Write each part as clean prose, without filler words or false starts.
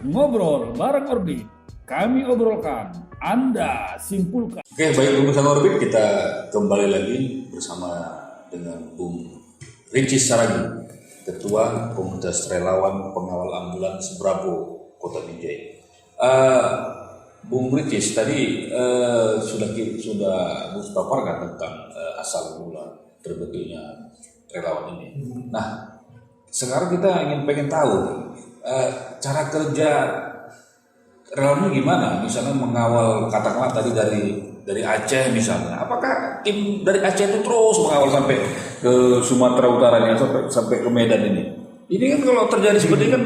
Ngobrol bareng Orbit. Kami obrolkan, Anda simpulkan. Oke, baik pemirsa Orbit, kita kembali lagi bersama dengan Bung Ricis Saragi, Ketua Komunitas Relawan Pengawal Ambulans Bravo Kota Binjai. Bung Ricis tadi sudah Bung paparkan tentang asal mula terbentuknya relawan ini. Nah, sekarang kita pengen tahu cara kerja relawan ini gimana? Misalnya mengawal, katakanlah tadi dari Aceh misalnya. Apakah tim dari Aceh itu terus mengawal sampai ke Sumatera Utaranya, sampai ke Medan ini? Ini kan kalau terjadi seperti ini kan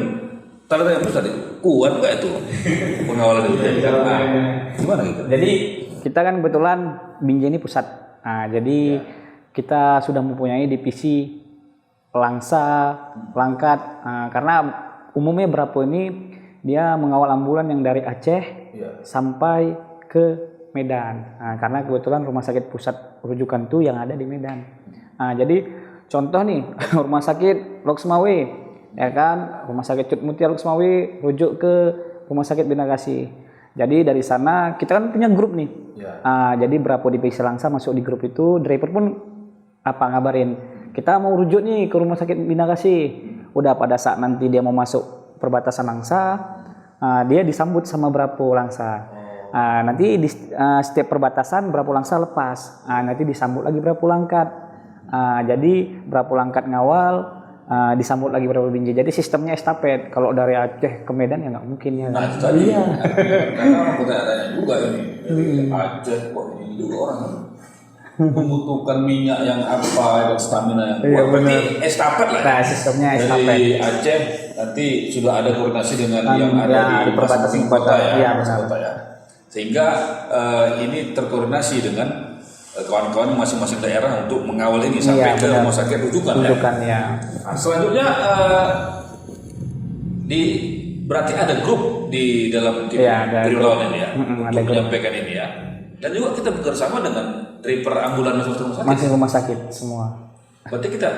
tanda tadi kuat nggak itu pengawalan itu? Nah, gimana gitu? Jadi kita kan kebetulan Binjai ini pusat. Nah, jadi kita sudah mempunyai divisi Langsa, Langkat. Nah, karena umumnya Bravo ini dia mengawal ambulan yang dari Aceh sampai ke Medan. Nah, karena kebetulan rumah sakit pusat rujukan itu yang ada di Medan. Nah, jadi contoh nih rumah sakit Loksmawe, ya kan, rumah sakit Cut Mutia Loksmawe rujuk ke rumah sakit Bina Kasih. Jadi dari sana kita kan punya grup nih. Jadi Bravo divisi Langsa masuk di grup itu, driver pun ngabarin kita mau rujuk nih ke rumah sakit Bina Kasih. Udah pada saat nanti dia mau masuk perbatasan Langsa, dia disambut sama Bravo Langsa. Nanti di setiap perbatasan Bravo Langsa lepas. Nanti disambut lagi Bravo Langkat. Jadi Bravo Langkat ngawal, disambut lagi Bravo Binjai. Jadi sistemnya estafet. Kalau dari Aceh ke Medan ya nggak mungkin ya. Nah itu tadi, karena orang bertanya juga ini dari Aceh kok ini juga orang membutuhkan minyak yang apa dan stamina yang kuat. Berarti estafet lah. Nah, sistemnya estafet. Dari Aceh nanti sudah ada koordinasi dengan yang ada di perbatasan kota ya, Iya, kota ya. Sehingga ini terkoordinasi dengan kawan-kawan masing-masing daerah untuk mengawal ini sampai ke rumah sakit rujukan ya. Nah, selanjutnya berarti ada grup di dalam tim relawan ini ya, untuk menyampaikan ini ya. Dan juga kita bekerjasama dengan driver ambulan masing rumah sakit semua. Berarti kita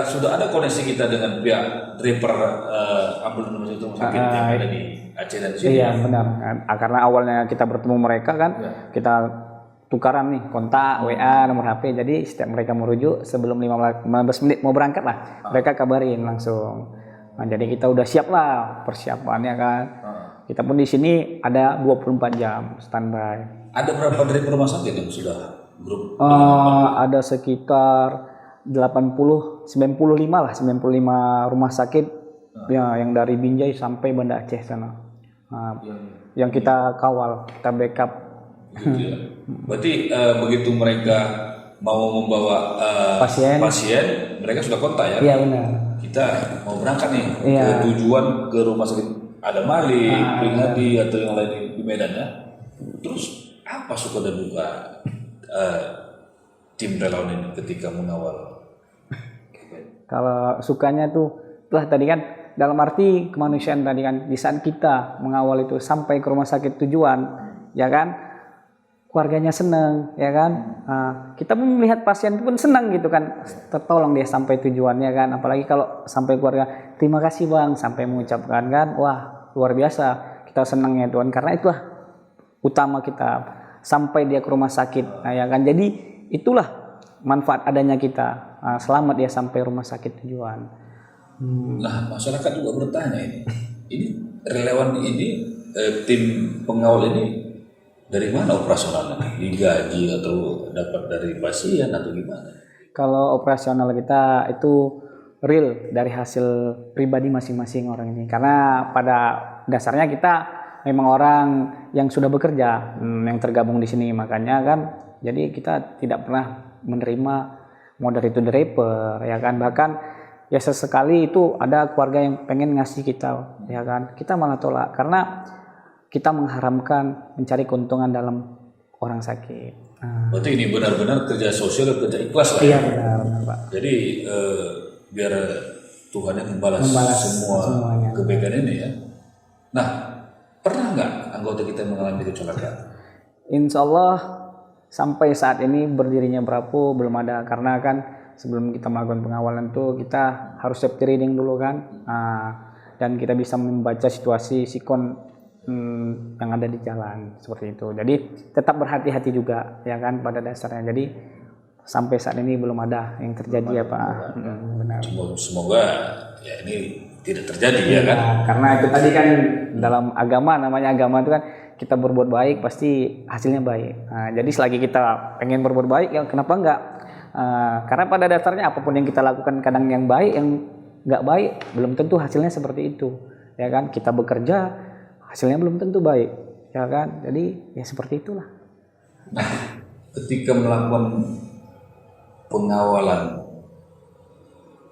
sudah ada koneksi kita dengan pihak driver ambulan rumah sakit yang ada di Aceh dan sini. Iya benar. Karena awalnya kita bertemu mereka kan, kita tukaran nih kontak, WA, nomor HP. Jadi setiap mereka merujuk sebelum 15 menit mau berangkat lah, mereka kabarin langsung. Nah, jadi kita udah siap lah persiapannya kan. Kita pun di sini ada 24 jam standby. Ada berapa driver rumah sakit yang sudah grup? Ada sekitar 95 lah, 95 rumah sakit ya, yang dari Binjai sampai Banda Aceh sana. Yang kita kawal, kita backup. Gitu ya. Berarti begitu mereka mau membawa pasien, mereka sudah kontak ya? Iya benar. Kita mau berangkat nih ke tujuan ke rumah sakit Adamali, Pringadi atau yang lain di Medan ya. Terus apa suka dan duka tim relawan ini ketika mengawal? Kalau sukanya tuh tadi kan dalam arti kemanusiaan tadi kan, di saat kita mengawal itu sampai ke rumah sakit tujuan, ya kan, keluarganya senang, ya kan, kita pun melihat pasien pun senang gitu kan, tertolong dia sampai tujuannya kan, apalagi kalau sampai keluarga terima kasih bang, sampai mengucapkan kan, wah luar biasa, kita senangnya Tuhan, karena itulah utama kita sampai dia ke rumah sakit, ya kan, jadi itulah manfaat adanya kita, selamat dia sampai rumah sakit tujuan. Nah masyarakat juga bertanya ini relawan ini tim pengawal ini dari mana operasionalnya? Digaji atau dapat dari pasien atau gimana? Kalau operasional kita itu real dari hasil pribadi masing-masing orang ini. Karena pada dasarnya kita memang orang yang sudah bekerja, yang tergabung di sini. Makanya kan, jadi kita tidak pernah menerima modal itu driver, ya kan. Bahkan ya sesekali itu ada keluarga yang pengen ngasih kita, ya kan. Kita malah tolak karena kita mengharamkan mencari keuntungan dalam orang sakit. Berarti ini benar-benar kerja sosial, kerja ikhlas lah. Iya benar Pak. Jadi biar Tuhan yang membalas semuanya kebaikan ini ya. Nah, pernah nggak anggota kita mengalami kecelakaan? Insya Allah sampai saat ini berdirinya Bravo belum ada, karena kan sebelum kita melakukan pengawalan tuh kita harus safety reading dulu kan. dan kita bisa membaca situasi sikon yang ada di jalan seperti itu. Jadi tetap berhati-hati juga ya kan pada dasarnya. Jadi sampai saat ini belum ada yang terjadi ya Pak. Benar. Semoga ya ini tidak terjadi ya kan. Karena itu tadi kan dalam agama, namanya agama itu kan kita berbuat baik pasti hasilnya baik. Nah, jadi selagi kita pengen berbuat baik ya kenapa enggak? Karena pada dasarnya apapun yang kita lakukan kadang yang baik, yang enggak baik belum tentu hasilnya seperti itu. Ya kan? Kita bekerja hasilnya belum tentu baik. Ya kan? Jadi ya seperti itulah. Nah, ketika melakukan pengawalan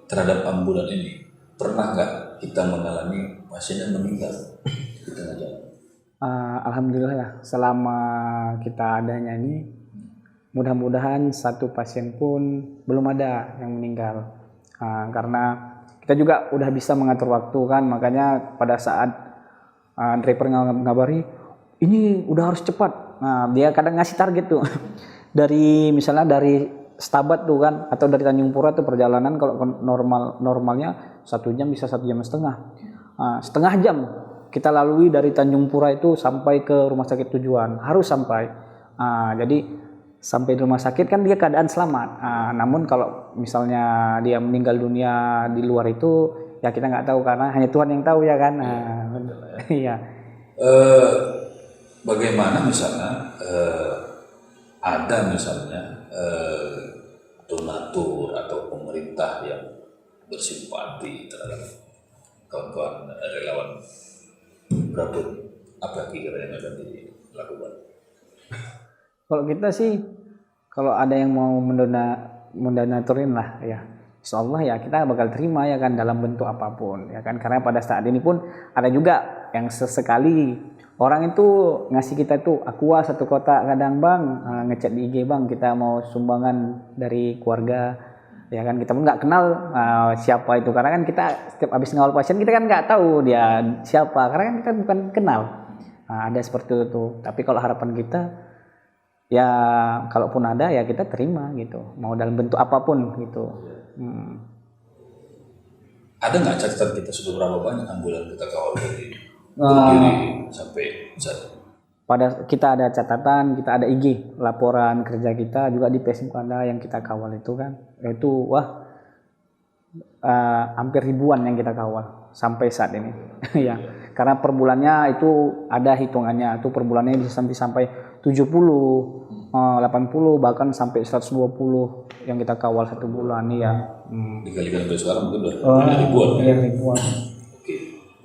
terhadap ambulan ini, pernah nggak kita mengalami pasiennya meninggal di tengah jalan? Alhamdulillah ya, selama kita adanya ini, mudah-mudahan satu pasien pun belum ada yang meninggal. Karena kita juga udah bisa mengatur waktu kan, makanya pada saat driver ngabari, ini udah harus cepat. Nah, dia kadang ngasih target tuh, misalnya dari Stabat tuh kan, atau dari Tanjung Pura tuh perjalanan kalau normalnya 1 jam bisa 1 jam setengah. Setengah jam kita lalui dari Tanjung Pura itu sampai ke rumah sakit tujuan, harus sampai. Jadi sampai di rumah sakit kan dia keadaan selamat. Namun kalau misalnya dia meninggal dunia di luar itu ya kita nggak tahu karena hanya Tuhan yang tahu ya kan. Iya. Bagaimana misalnya ada misalnya donatur atau pemerintah yang bersimpati terhadap kawan-kawan relawan berapa, apa kira-kira yang akan dilakukan? Kalau kita sih, kalau ada yang mau mendonatorin lah ya, insya Allah ya kita bakal terima ya kan dalam bentuk apapun ya kan. Karena pada saat ini pun ada juga yang sesekali orang itu ngasih kita tuh Aqua 1 kotak kadang bang, ngechat di IG bang kita mau sumbangan dari keluarga ya kan, kita pun nggak kenal siapa itu karena kan kita setiap habis ngawal pasien kita kan nggak tahu dia siapa karena kan kita bukan kenal. Ada seperti itu, tapi kalau harapan kita ya kalaupun ada ya kita terima gitu, mau dalam bentuk apapun gitu. Ada nggak catatan kita sudah berapa banyak ambulan kita kawal dari berdiri sampai saat? Pada kita ada catatan, kita ada IG laporan kerja kita juga di Facebook Anda yang kita kawal itu kan, itu hampir ribuan yang kita kawal sampai saat ini. Ya, karena per bulannya itu ada hitungannya, itu per bulannya bisa sampai 70, 80 bahkan sampai 120 yang kita kawal 1 bulan ya. Dikalikan sampai sekarang mungkin udah ribuan. Iya, ribuan. Oke,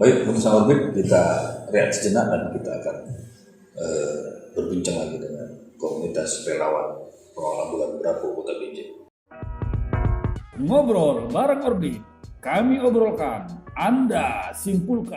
baik, pemirsa Orbit, kita rehat sejenak dan kita akan berbincang lagi dengan komunitas relawan pengawalan bulan Bravo Kota Binjai. Ngobrol bareng Orbit, kami obrolkan, Anda simpulkan.